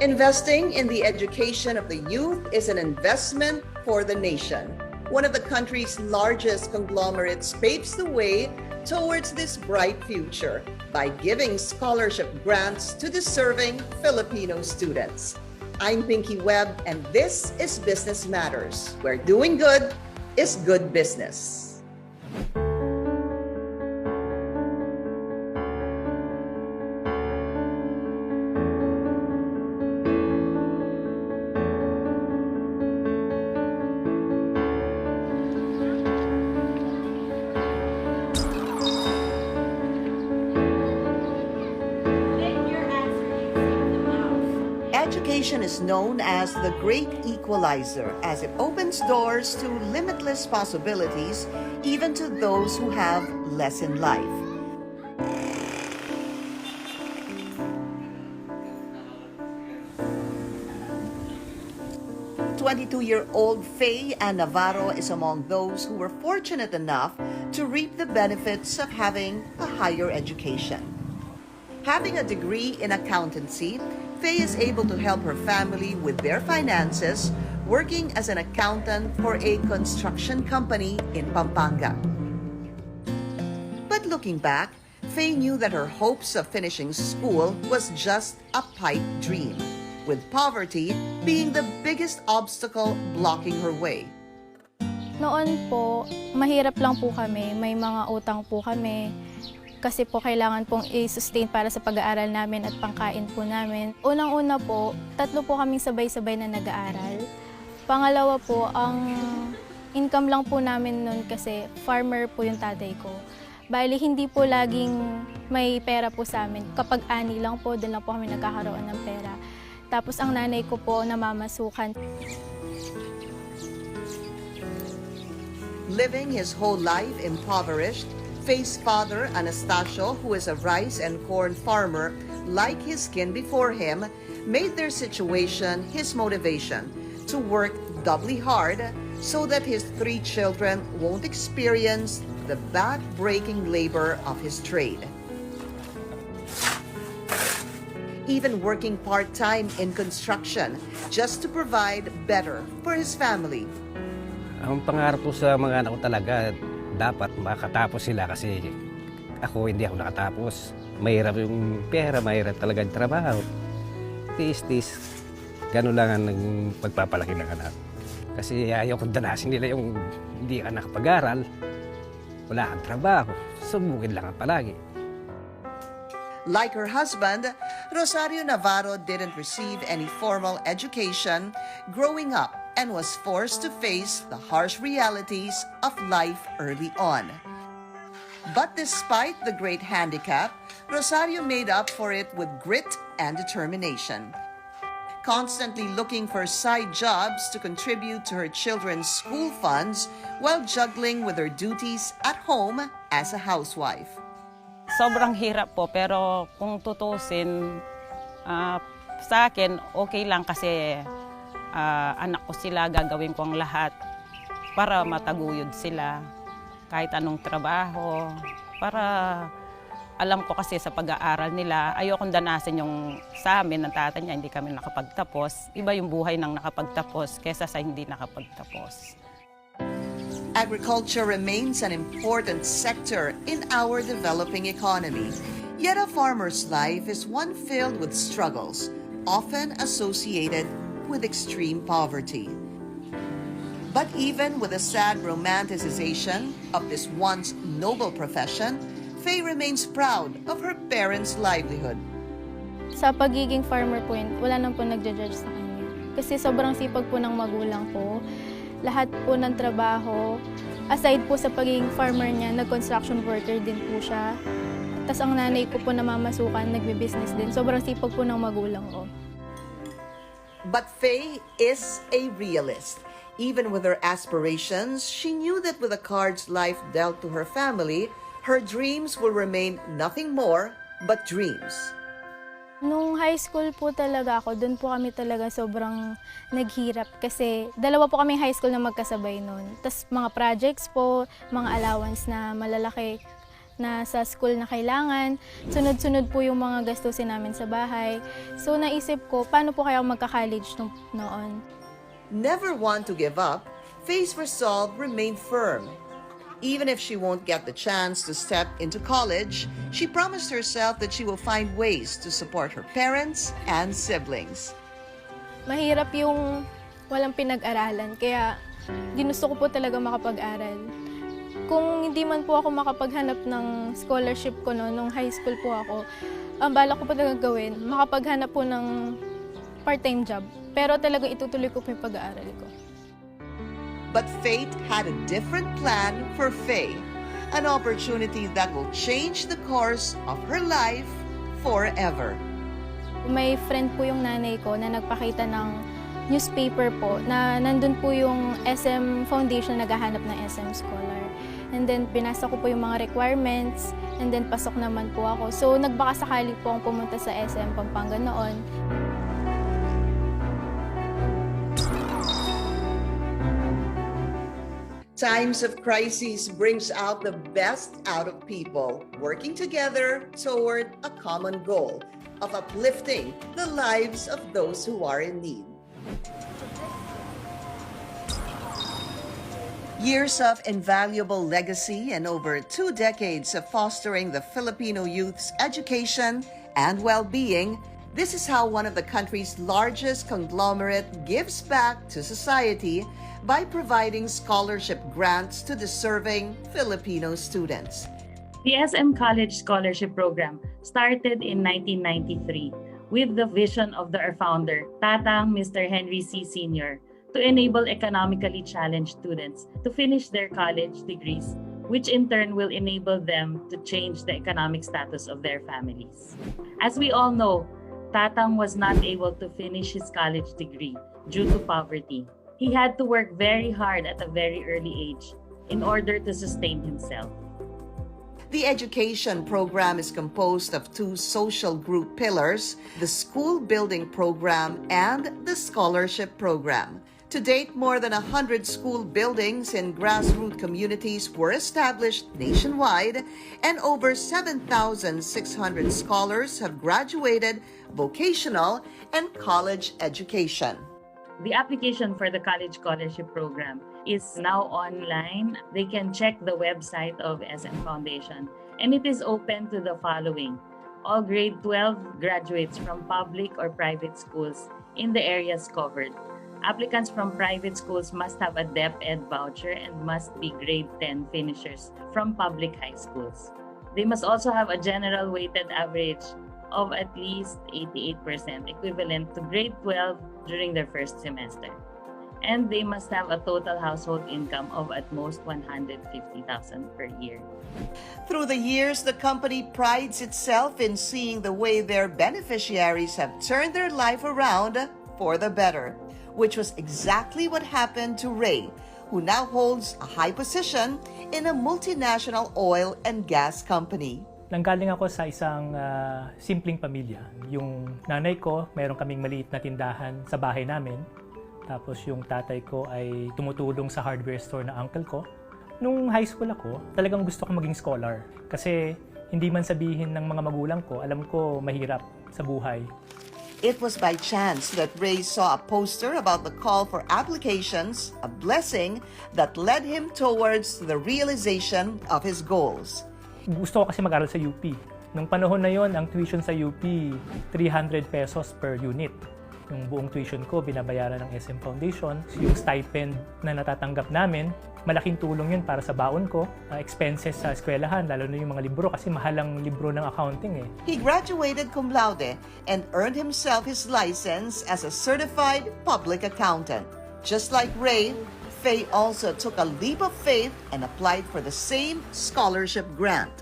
Investing in the education of the youth is an investment for the nation. One of the country's largest conglomerates paves the way towards this bright future by giving scholarship grants to deserving Filipino students. I'm Pinky Webb, and this is Business Matters, where doing good is good business. Education is known as the great equalizer, as it opens doors to limitless possibilities, even to those who have less in life. "22-year-old Faye Ann Navarro is among those who were fortunate enough to reap the benefits of having a higher education. Having a degree in accountancy, Faye is able to help her family with their finances, working as an accountant for a construction company in Pampanga. But looking back, Faye knew that her hopes of finishing school was just a pipe dream, with poverty being the biggest obstacle blocking her way. Noon po, mahirap lang po kami. May mga utang po kami. Kasi po kailangan pong i-sustain para sa pag-aaral namin at pangkain po namin. Unang-una po, 3 po kaming sabay-sabay na nag-aaral. Pangalawa po, ang income lang po namin noon kasi farmer po yung tatay ko. Bali, hindi po laging may pera po sa amin. Kapag ani lang po, doon lang po kami nagkakaroon ng pera. Tapos ang nanay ko po namamasukan. Living his whole life impoverished, Faye's father, Anastasio, who is a rice and corn farmer, like his kin before him, made their situation his motivation to work doubly hard so that his 3 children won't experience the back-breaking labor of his trade. Even working part-time in construction just to provide better for his family. Ang pangarap ko sa mga anak ko talaga, dapat makatapos sila kasi ako hindi ako nakatapos. Mahirap yung pera, mahirap talaga yung trabaho. Tis-tis, gano'n lang ang pagpapalaki ng anak. Kasi ayaw kong danasin nila yung hindi ka nakapag-aral, wala kang trabaho, sumugid lang ang palagi. Like her husband, Rosario Navarro didn't receive any formal education growing up and was forced to face the harsh realities of life early on. But despite the great handicap, Rosario made up for it with grit and determination. Constantly looking for side jobs to contribute to her children's school funds while juggling with her duties at home as a housewife. Sobrang hirap po, pero kung tutusin, sa akin, okay lang kasi anak ko sila, gagawin ko ang lahat para mataguyod sila kahit anong trabaho. Para alam ko kasi sa pag-aaral nila, ayokong danasin yung sa amin ng tatay niya, hindi kami nakapagtapos. Iba yung buhay ng nakapagtapos kaysa sa hindi nakapagtapos. Agriculture remains an important sector in our developing economy. Yet a farmer's life is one filled with struggles, often associated with extreme poverty. But even with a sad romanticization of this once noble profession, Faye remains proud of her parents' livelihood. Sa pagiging farmer po yun, wala nang po nagja-judge sa kanya. Kasi sobrang sipag po ng magulang ko. Lahat po ng trabaho, aside po sa pagiging farmer niya, nag-construction worker din po siya. Tapos ang nanay ko po namamasukan, nagbe-business din. Sobrang sipag po ng magulang ko. But Faye is a realist. Even with her aspirations, she knew that with the cards life dealt to her family, her dreams will remain nothing more but dreams. Nung high school po talaga ako, doon po kami talaga sobrang naghirap kasi dalawa po kami high school na magkasabay noon. Tapos mga projects po, mga allowance na malalaki na sa school na kailangan. Sunod-sunod po yung mga gastusin namin sa bahay. So naisip ko, paano po kaya magka-college noon? Never want to give up, Faye's resolve remained firm. Even if she won't get the chance to step into college, she promised herself that she will find ways to support her parents and siblings. Mahirap yung walang pinag-aralan, kaya ginusto ko po talaga makapag-aral. Kung hindi man po ako makapaghanap ng scholarship ko nung high school po ako, ang balak ko po talaga gawin, makapaghanap po ng part-time job. Pero talaga itutuloy ko po yung pag-aaral ko. But fate had a different plan for Faye, an opportunity that will change the course of her life forever. May friend po yung nanay ko na nagpakita ng newspaper po na nandun po yung SM Foundation na naghahanap ng SM Scholar. And then pinasa ko po yung mga requirements and then pasok naman po ako. So nagbaka sakali po akong pumunta sa SM Pampanga noon. Times of crises brings out the best out of people, working together toward a common goal of uplifting the lives of those who are in need. Years of invaluable legacy and over 2 decades of fostering the Filipino youth's education and well-being, this is how one of the country's largest conglomerate gives back to society by providing scholarship grants to deserving Filipino students. The SM College Scholarship Program started in 1993 with the vision of our founder, Tatang Mr. Henry C. Sr., to enable economically challenged students to finish their college degrees, which in turn will enable them to change the economic status of their families. As we all know, Tatang was not able to finish his college degree due to poverty. He had to work very hard at a very early age in order to sustain himself. The education program is composed of 2 social group pillars, the school building program and the scholarship program. To date, more than 100 school buildings in grassroots communities were established nationwide, and over 7,600 scholars have graduated vocational and college education. The application for the College Scholarship Program is now online. They can check the website of SM Foundation, and it is open to the following: all grade 12 graduates from public or private schools in the areas covered. Applicants from private schools must have a DepEd voucher and must be grade 10 finishers from public high schools. They must also have a general weighted average of at least 88%, equivalent to grade 12 during their first semester. And they must have a total household income of at most 150,000 per year. Through the years, the company prides itself in seeing the way their beneficiaries have turned their life around for the better, which was exactly what happened to Ray, who now holds a high position in a multinational oil and gas company. Nanggaling ako sa isang simpleng pamilya. Yung nanay ko, mayroon kaming maliit na tindahan sa bahay namin. Tapos yung tatay ko ay tumutulong sa hardware store na uncle ko. Nung high school ako, talagang gusto ko maging scholar. Kasi hindi man sabihin ng mga magulang ko, alam ko mahirap sa buhay. It was by chance that Ray saw a poster about the call for applications, a blessing that led him towards the realization of his goals. Gusto ko kasi mag-aral sa UP. Nung panahon na yon, ang tuition sa UP, 300 pesos per unit. Yung buong tuition ko, binabayaran ng SM Foundation. Yung stipend na natatanggap namin, malaking tulong yun para sa baon ko. Expenses sa eskwelahan, lalo na yung mga libro kasi mahal ang libro ng accounting eh. He graduated cum laude and earned himself his license as a certified public accountant. Just like Ray, Faye also took a leap of faith and applied for the same scholarship grant.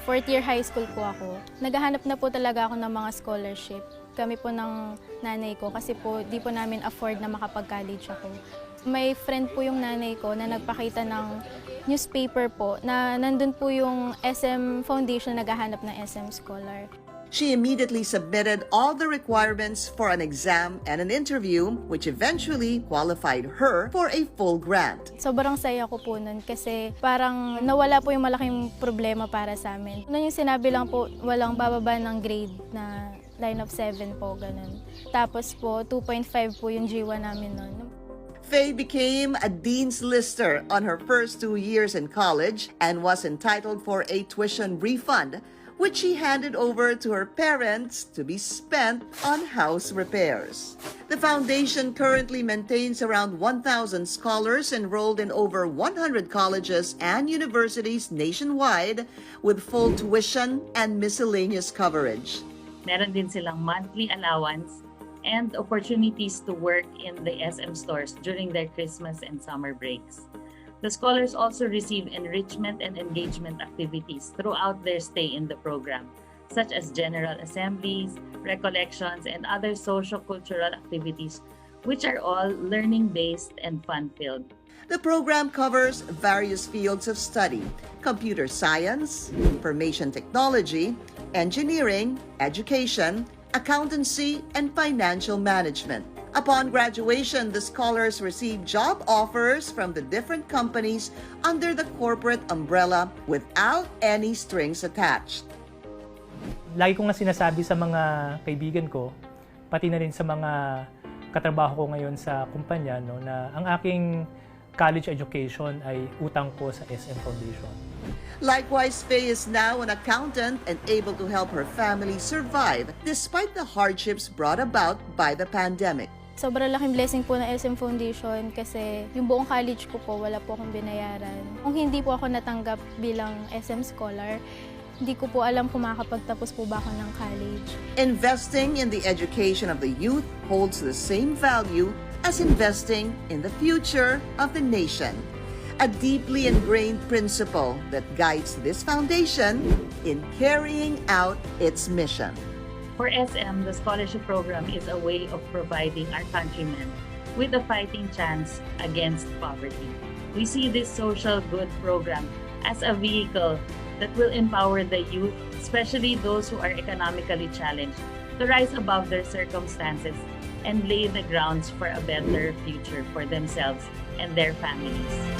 4th year high school po ako. Naghahanap na po talaga ako ng mga scholarship. Kami po ng nanay ko kasi po di po namin afford na makapag-college ako. May friend po yung nanay ko na nagpakita ng newspaper po na nandun po yung SM Foundation na naghahanap ng SM Scholar. She immediately submitted all the requirements for an exam and an interview, which eventually qualified her for a full grant. Sobrang saya ko po nun kasi parang nawala po yung malaking problema para sa amin. Noon yung sinabi lang po, walang bababa ng grade na line of 7 po, ganun. Tapos po, 2.5 po yung G1 namin nun. Faye became a dean's lister on her first 2 years in college and was entitled for a tuition refund, which she handed over to her parents to be spent on house repairs. The foundation currently maintains around 1,000 scholars enrolled in over 100 colleges and universities nationwide with full tuition and miscellaneous coverage. Meron din silang monthly allowance and opportunities to work in the SM stores during their Christmas and summer breaks. The scholars also receive enrichment and engagement activities throughout their stay in the program, such as general assemblies, recollections, and other social-cultural activities, which are all learning-based and fun-filled. The program covers various fields of study: computer science, information technology, engineering, education, accountancy, and financial management. Upon graduation, the scholars receive job offers from the different companies under the corporate umbrella without any strings attached. Lagi ko nga sinasabi sa mga kaibigan ko, pati na rin sa mga katrabaho ko ngayon sa kumpanya, no, na ang aking college education ay utang ko sa SM Foundation. Likewise, Faye is now an accountant and able to help her family survive despite the hardships brought about by the pandemic. Sobrang laking blessing po ng SM Foundation kasi yung buong college ko po, wala po akong binayaran. Kung hindi po ako natanggap bilang SM scholar, hindi ko po alam kung makakapagtapos po ba ako ng college. Investing in the education of the youth holds the same value as investing in the future of the nation. A deeply ingrained principle that guides this foundation in carrying out its mission. For SM, the scholarship program is a way of providing our countrymen with a fighting chance against poverty. We see this social good program as a vehicle that will empower the youth, especially those who are economically challenged, to rise above their circumstances and lay the grounds for a better future for themselves and their families.